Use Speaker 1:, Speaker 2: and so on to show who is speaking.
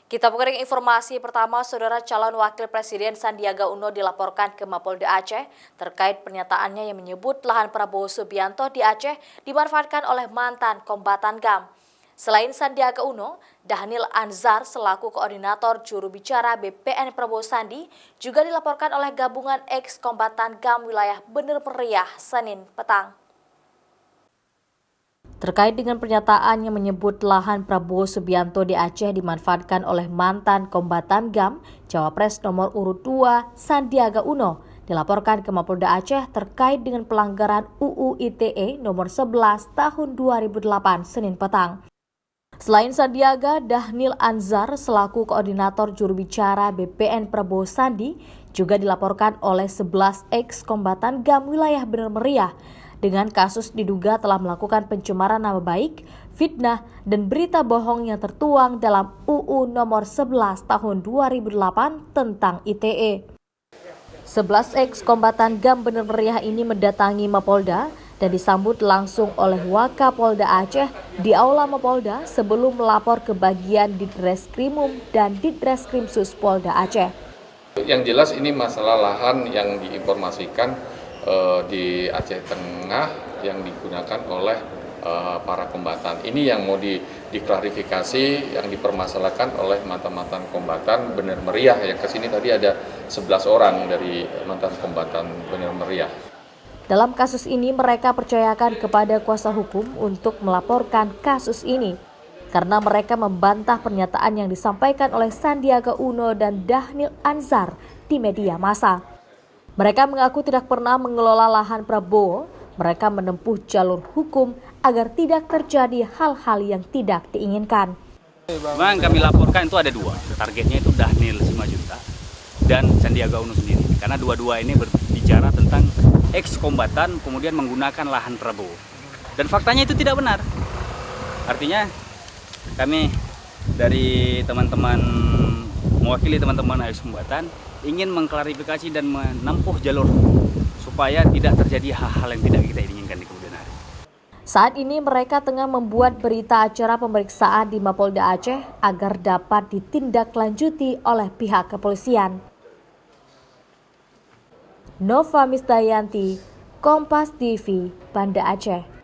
Speaker 1: Kita buka dengan informasi pertama, Saudara calon Wakil Presiden Sandiaga Uno dilaporkan ke Mapolda Aceh terkait pernyataannya yang menyebut lahan Prabowo Subianto di Aceh dimanfaatkan oleh mantan kombatan GAM. Selain Sandiaga Uno, Dhanil Anzar selaku koordinator juru bicara BPN Prabowo Sandi juga dilaporkan oleh gabungan ex-kombatan GAM wilayah Bener Meriah Senin petang. Terkait dengan pernyataan yang menyebut lahan Prabowo Subianto di Aceh dimanfaatkan oleh mantan kombatan GAM, Cawapres nomor urut 2 Sandiaga Uno dilaporkan ke Mapolda Aceh terkait dengan pelanggaran UU ITE nomor 11 tahun 2008 Senin petang. Selain Sandiaga, Dhanil Anzar selaku koordinator juru bicara BPN Prabowo Sandi juga dilaporkan oleh 11 ex-kombatan GAM wilayah Bener Meriah dengan kasus diduga telah melakukan pencemaran nama baik, fitnah, dan berita bohong yang tertuang dalam UU nomor 11 tahun 2008 tentang ITE. 11 ex-kombatan GAM Bener Meriah ini mendatangi Mapolda dan disambut langsung oleh Wakapolda Aceh di Aula Mapolda sebelum melapor ke bagian Ditreskrimum dan Ditreskrimsus Polda Aceh.
Speaker 2: Yang jelas ini masalah lahan yang diinformasikan di Aceh Tengah yang digunakan oleh para kombatan. Ini yang mau diklarifikasi, yang dipermasalahkan oleh mantan-mantan kombatan Bener Meriah. Yang kesini tadi ada 11 orang dari mantan kombatan Bener Meriah.
Speaker 1: Dalam kasus ini mereka percayakan kepada kuasa hukum untuk melaporkan kasus ini karena mereka membantah pernyataan yang disampaikan oleh Sandiaga Uno dan Dhanil Anzar di media massa. Mereka mengaku tidak pernah mengelola lahan Prabowo, mereka menempuh jalur hukum agar tidak terjadi hal-hal yang tidak diinginkan.
Speaker 3: Memang kami laporkan itu ada dua, targetnya itu Dhanil 5 juta dan Sandiaga Uno sendiri. Karena dua-dua ini berbicara tentang ex-kombatan kemudian menggunakan lahan Prabowo. Dan faktanya itu tidak benar. Artinya kami dari teman-teman, mewakili teman-teman ex-kombatan, ingin mengklarifikasi dan menempuh jalur supaya tidak terjadi hal-hal yang tidak kita inginkan di kemudian hari.
Speaker 1: Saat ini mereka tengah membuat berita acara pemeriksaan di Mapolda Aceh agar dapat ditindaklanjuti oleh pihak kepolisian. Nova Misdayanti, Kompas TV, Banda Aceh.